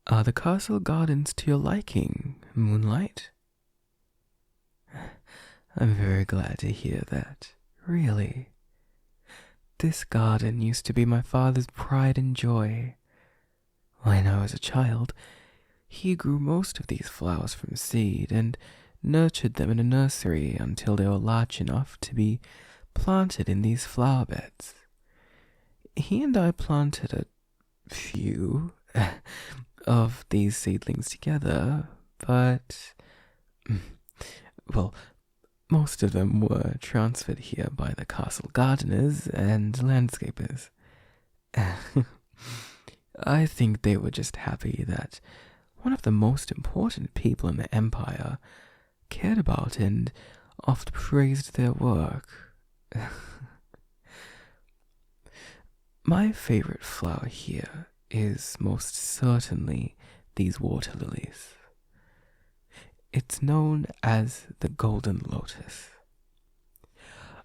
Are the castle gardens to your liking, Moonlight? I'm very glad to hear that, really. This garden used to be my father's pride and joy. When I was a child, he grew most of these flowers from seed and nurtured them in a nursery until they were large enough to be planted in these flower beds. He and I planted a few of these seedlings together, but, well, most of them were transferred here by the castle gardeners and landscapers. I think they were just happy that one of the most important people in the empire cared about and oft praised their work. My favorite flower here is most certainly these water lilies. It's known as the golden lotus.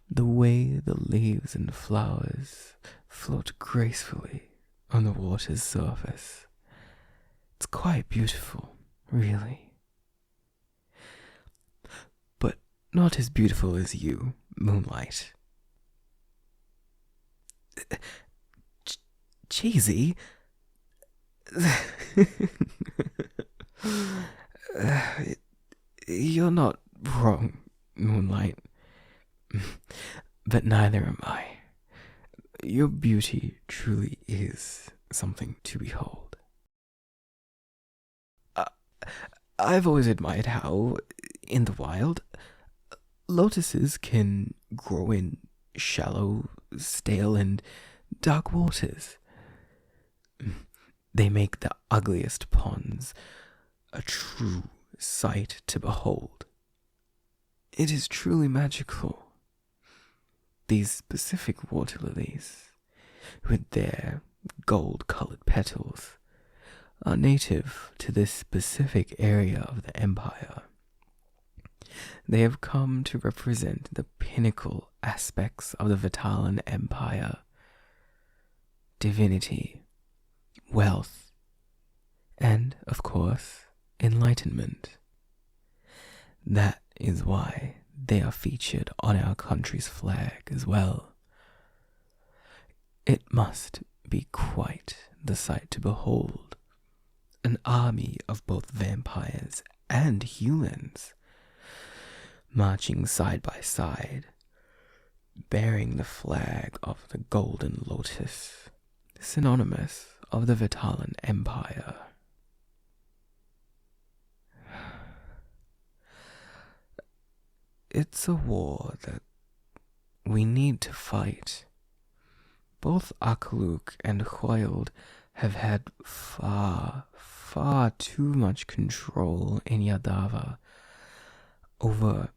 The way the leaves and flowers float gracefully on the water's surface. It's quite beautiful, really. But not as beautiful as you, Moonlight. Cheesy? You're not wrong, Moonlight. But neither am I. Your beauty truly is something to behold. I've always admired how, in the wild, lotuses can grow in shallow, stale, and dark waters. They make the ugliest ponds a true sight to behold. It is truly magical. These specific water lilies, with their gold-colored petals, are native to this specific area of the empire. They have come to represent the pinnacle aspects of the Vitalan Empire: divinity, wealth, and, of course, enlightenment. That is why they are featured on our country's flag as well. It must be quite the sight to behold. An army of both vampires and humans, marching side by side, bearing the flag of the Golden Lotus, synonymous of the Vitalan Empire. It's a war that we need to fight. Both Akaluk and Hoyled have had far too much control in Yadava over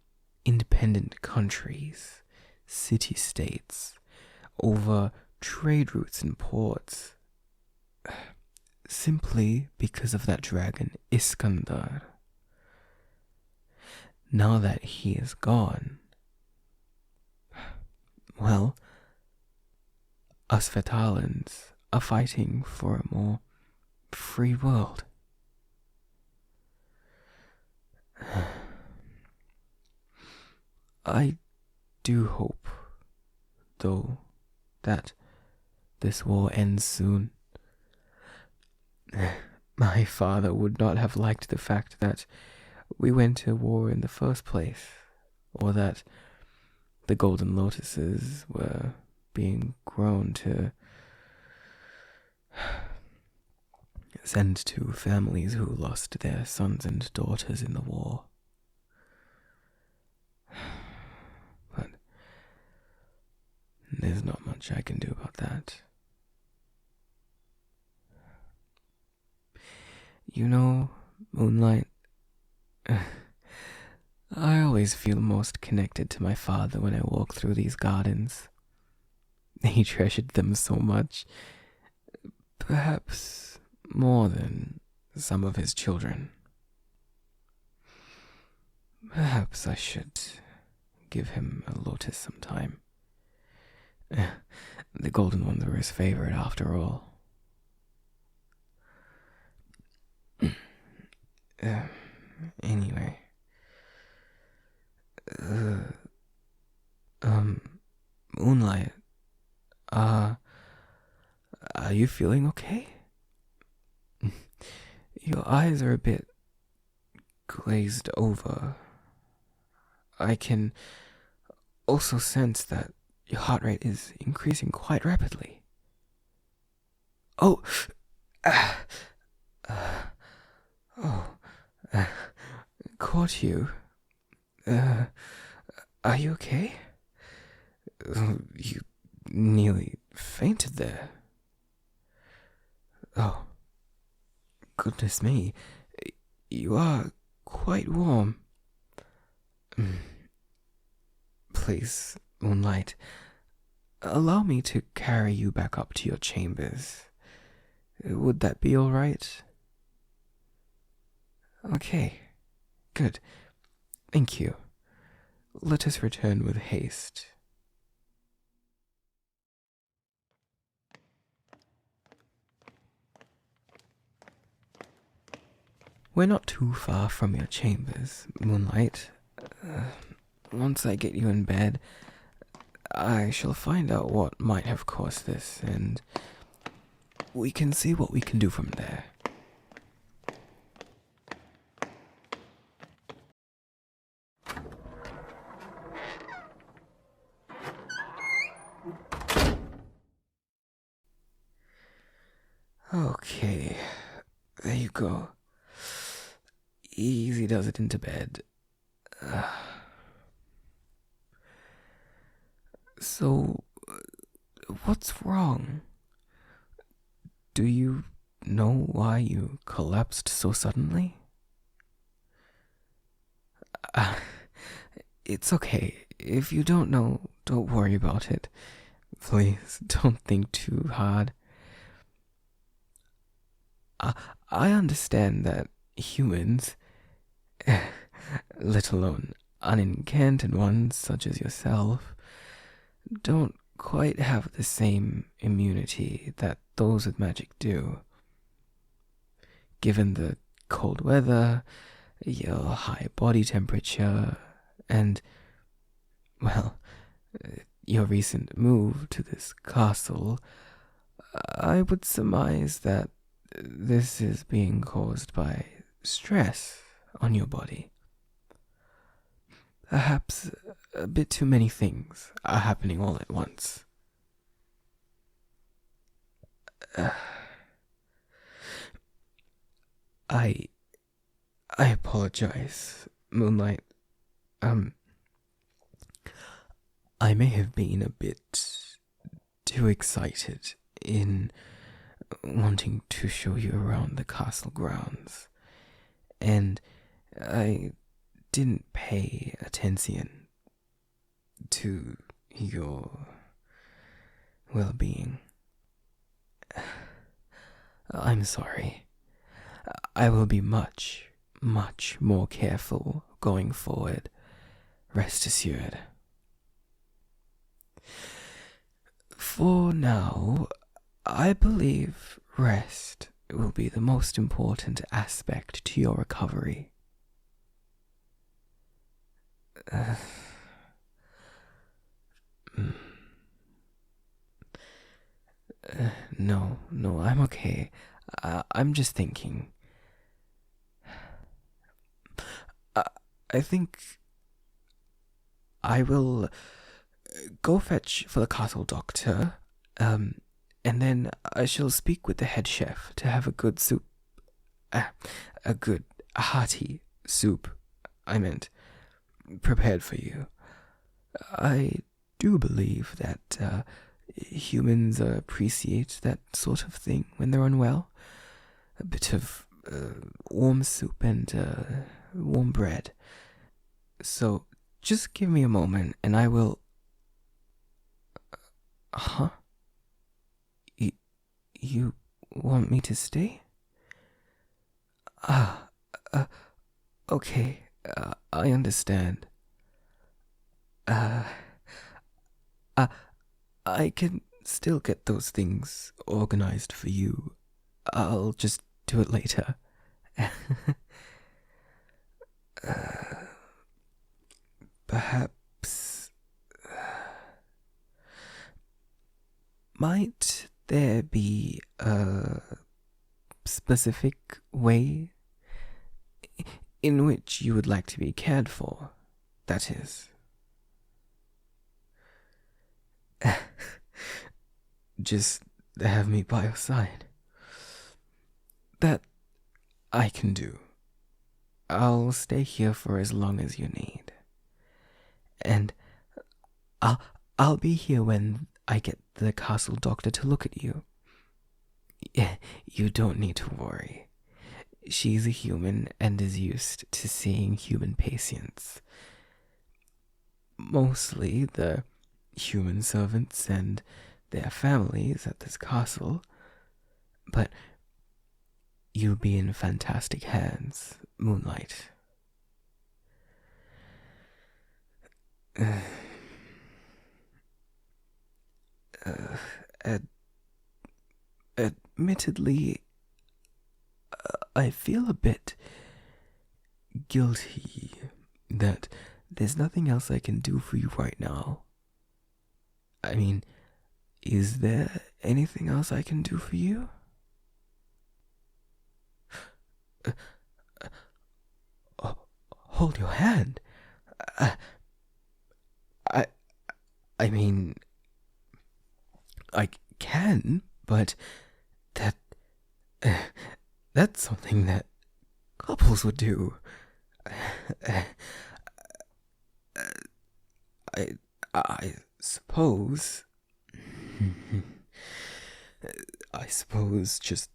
independent countries, city-states, over trade routes and ports, simply because of that dragon Iskandar. Now that he is gone, well, us Vitalans are fighting for a more free world. I do hope, though, that this war ends soon. My father would not have liked the fact that we went to war in the first place, or that the golden lotuses were being grown to send to families who lost their sons and daughters in the war. But there's not much I can do about that. You know, Moonlight, I always feel most connected to my father when I walk through these gardens. He treasured them so much, perhaps more than some of his children. Perhaps I should give him a lotus sometime. The golden ones were his favorite after all. Anyway. Moonlight, uh, are you feeling okay? Your eyes are a bit glazed over. I can also sense that your heart rate is increasing quite rapidly. Oh, oh, caught you. Are you okay? You nearly fainted there. Oh, goodness me. You are quite warm. Please, Moonlight, allow me to carry you back up to your chambers. Would that be all right? Okay, good. Thank you. Let us return with haste. We're not too far from your chambers, Moonlight. Once I get you in bed, I shall find out what might have caused this, and we can see what we can do from there. Okay, there you go. Easy does it into bed. So, what's wrong? Do you know why you collapsed so suddenly? It's okay. If you don't know, don't worry about it. Please, don't think too hard. I understand that humans, let alone unenchanted ones such as yourself, don't quite have the same immunity that those with magic do. Given the cold weather, your high body temperature, and, well, your recent move to this castle, I would surmise that this is being caused by stress on your body. Perhaps a bit too many things are happening all at once. I apologize, Moonlight. I may have been a bit too excited in wanting to show you around the castle grounds, and I didn't pay attention to your well-being. I'm sorry. I will be much, much more careful going forward. Rest assured. For now, I believe rest will be the most important aspect to your recovery. No, I'm okay. I'm just thinking. I think I will go fetch for the castle doctor, and then I shall speak with the head chef to have a good soup. A good, hearty soup, I meant, prepared for you. I do believe that humans appreciate that sort of thing when they're unwell. A bit of warm soup and warm bread. So just give me a moment and I will... Huh? You want me to stay? Okay, I understand. I can still get those things organized for you. I'll just do it later. Perhaps... Might there be a specific way in which you would like to be cared for, that is? Just have me by your side. That I can do. I'll stay here for as long as you need. And I'll be here when I get the castle doctor to look at you. You don't need to worry. She's a human and is used to seeing human patients. Mostly the human servants and their families at this castle. But you'll be in fantastic hands, Moonlight. Admittedly, I feel a bit guilty that there's nothing else I can do for you right now. I mean, is there anything else I can do for you? Hold your hand. I mean, I can, but that's something that couples would do. I suppose. I suppose just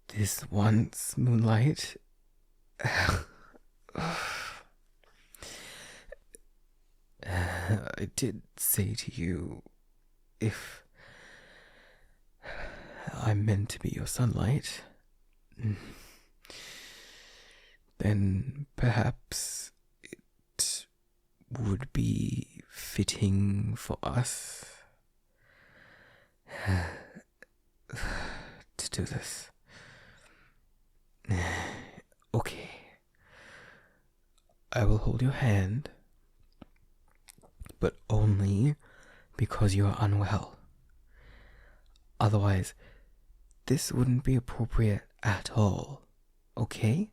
this once, Moonlight. I did say to you, if I'm meant to be your sunlight, then perhaps it would be fitting for us to do this. Okay. I will hold your hand, but only because you are unwell. Otherwise, this wouldn't be appropriate at all, okay?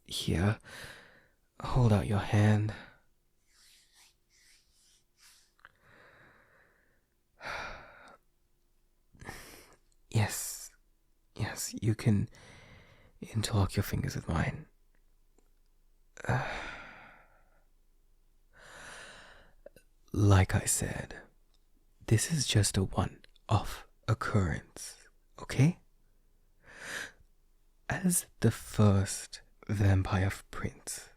Here, hold out your hand. Yes, you can interlock your fingers with mine. Like I said, this is just a one-off occurrence, okay? As the first vampire prince,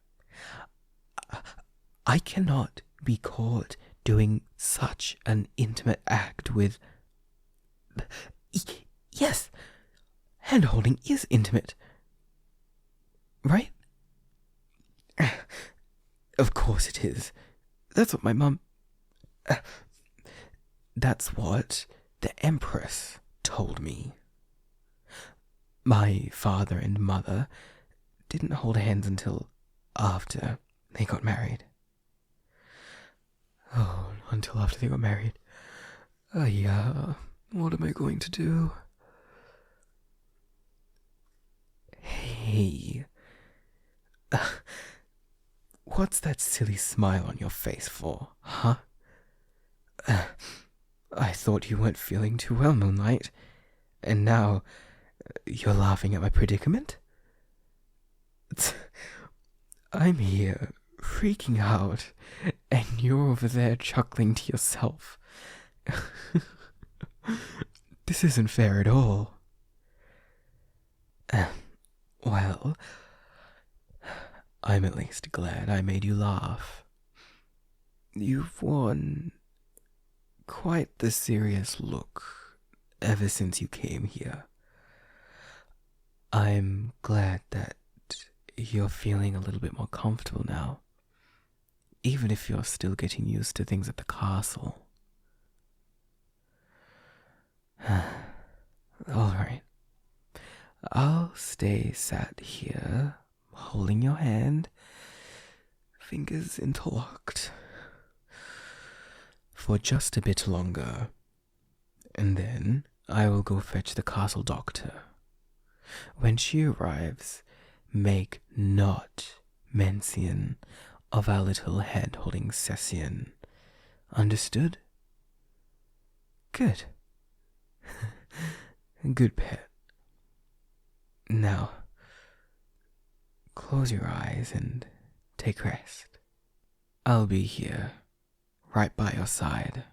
I cannot be caught doing such an intimate act with... Yes, hand-holding is intimate, right? Of course it is. That's what my mum... That's what the Empress told me. My father and mother didn't hold hands until after they got married. Oh, until after they got married. Yeah, what am I going to do? Hey, what's that silly smile on your face for, huh? I thought you weren't feeling too well, Moonlight, and now you're laughing at my predicament? I'm here, freaking out, and you're over there chuckling to yourself. This isn't fair at all. Well, I'm at least glad I made you laugh. You've worn quite the serious look ever since you came here. I'm glad that you're feeling a little bit more comfortable now, even if you're still getting used to things at the castle. Alright, I'll stay sat here, holding your hand, fingers interlocked, for just a bit longer, and then I will go fetch the castle doctor. When she arrives, make not mention of our little hand-holding session. Understood? Good. Good pet. Now, close your eyes and take rest. I'll be here, right by your side.